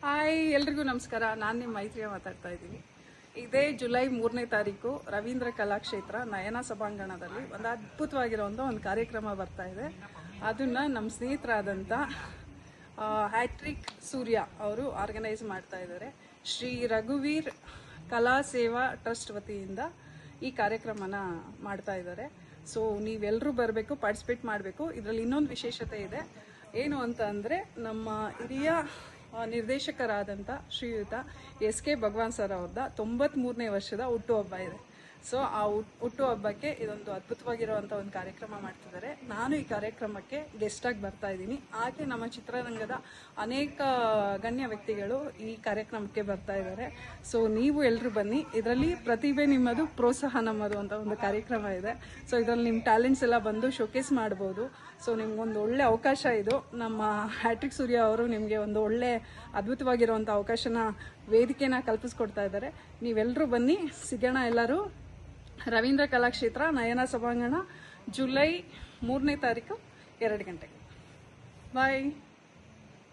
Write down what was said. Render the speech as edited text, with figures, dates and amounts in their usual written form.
Hi, ಎಲ್ರಿಗೂ ನಮಸ್ಕಾರ. ನಾನು ನಿಮ್ಮ ಮೈತ್ರಿಯ ಮಾತಾಡ್ತಾ ಇದ್ದೀನಿ. ಇದೇ ಜುಲೈ 3ನೇ ತಾರೀಕು ರವೀಂದ್ರ ಕಲಾಕ್ಷೇತ್ರ ನಯನ ಸಭಾಂಗಣದಲ್ಲಿ ಒಂದು ಅದ್ಭುತವಾಗಿರುವಂಥ ಒಂದು ಕಾರ್ಯಕ್ರಮ ಬರ್ತಾ ಇದೆ. ಅದನ್ನು ನಮ್ಮ ಸ್ನೇಹಿತರಾದಂಥ ಹ್ಯಾಟ್ರಿಕ್ ಸೂರ್ಯ ಅವರು ಆರ್ಗನೈಸ್ ಮಾಡ್ತಾ ಇದ್ದಾರೆ. ಶ್ರೀ ರಘುವೀರ್ ಕಲಾ ಸೇವಾ ಟ್ರಸ್ಟ್ ವತಿಯಿಂದ ಈ ಕಾರ್ಯಕ್ರಮನ ಮಾಡ್ತಾ ಇದ್ದಾರೆ. ಸೊ ನೀವೆಲ್ಲರೂ ಬರಬೇಕು, ಪಾರ್ಟಿಸಿಪೇಟ್ ಮಾಡಬೇಕು. ಇದರಲ್ಲಿ ಇನ್ನೊಂದು ವಿಶೇಷತೆ ಇದೆ. ಏನು ಅಂತ ಅಂದರೆ, ನಮ್ಮ ಹಿರಿಯ ನಿರ್ದೇಶಕರಾದಂಥ ಶ್ರೀಯುತ SK ಭಗವಾನ್ ಸರ್ ಅವ್ರದ 93ನೇ ವರ್ಷದ ಹುಟ್ಟುಹಬ್ಬ ಇದೆ. ಸೊ ಆ ಹುಟ್ಟುಹಬ್ಬಕ್ಕೆ ಇದೊಂದು ಅದ್ಭುತವಾಗಿರುವಂಥ ಒಂದು ಕಾರ್ಯಕ್ರಮ ಮಾಡ್ತಿದ್ದಾರೆ. ನಾನು ಈ ಕಾರ್ಯಕ್ರಮಕ್ಕೆ ಗೆಸ್ಟಾಗಿ ಬರ್ತಾ ಇದ್ದೀನಿ. ಹಾಗೆ ನಮ್ಮ ಚಿತ್ರರಂಗದ ಅನೇಕ ಗಣ್ಯ ವ್ಯಕ್ತಿಗಳು ಈ ಕಾರ್ಯಕ್ರಮಕ್ಕೆ ಬರ್ತಾ ಇದ್ದಾರೆ. ಸೊ ನೀವು ಎಲ್ಲರೂ ಬನ್ನಿ. ಇದರಲ್ಲಿ ಪ್ರತಿಭೆ ನಿಮ್ಮದು, ಪ್ರೋತ್ಸಾಹ ನಮ್ಮದು ಅಂತ ಒಂದು ಕಾರ್ಯಕ್ರಮ ಇದೆ. ಸೊ ಇದರಲ್ಲಿ ನಿಮ್ಮ ಟ್ಯಾಲೆಂಟ್ಸ್ ಎಲ್ಲ ಬಂದು ಶೋಕೇಸ್ ಮಾಡ್ಬೋದು. ಸೊ ನಿಮ್ಗೊಂದು ಒಳ್ಳೆ ಅವಕಾಶ ಇದು. ನಮ್ಮ ಹ್ಯಾಟ್ರಿಕ್ ಸೂರ್ಯ ಅವರು ನಿಮಗೆ ಒಂದು ಒಳ್ಳೆ ಅದ್ಭುತವಾಗಿರುವಂಥ ಅವಕಾಶನ, ವೇದಿಕೆನ ಕಲ್ಪಿಸ್ಕೊಡ್ತಾ ಇದ್ದಾರೆ. ನೀವೆಲ್ಲರೂ ಬನ್ನಿ, ಸಿಗೋಣ ಎಲ್ಲರೂ. ರವೀಂದ್ರ ಕಲಾಕ್ಷೇತ್ರ ನಯನ ಸಭಾಂಗಣ, ಜುಲೈ 3ನೇ ತಾರೀಕು 2 ಗಂಟೆಗೆ. ಬಾಯ್.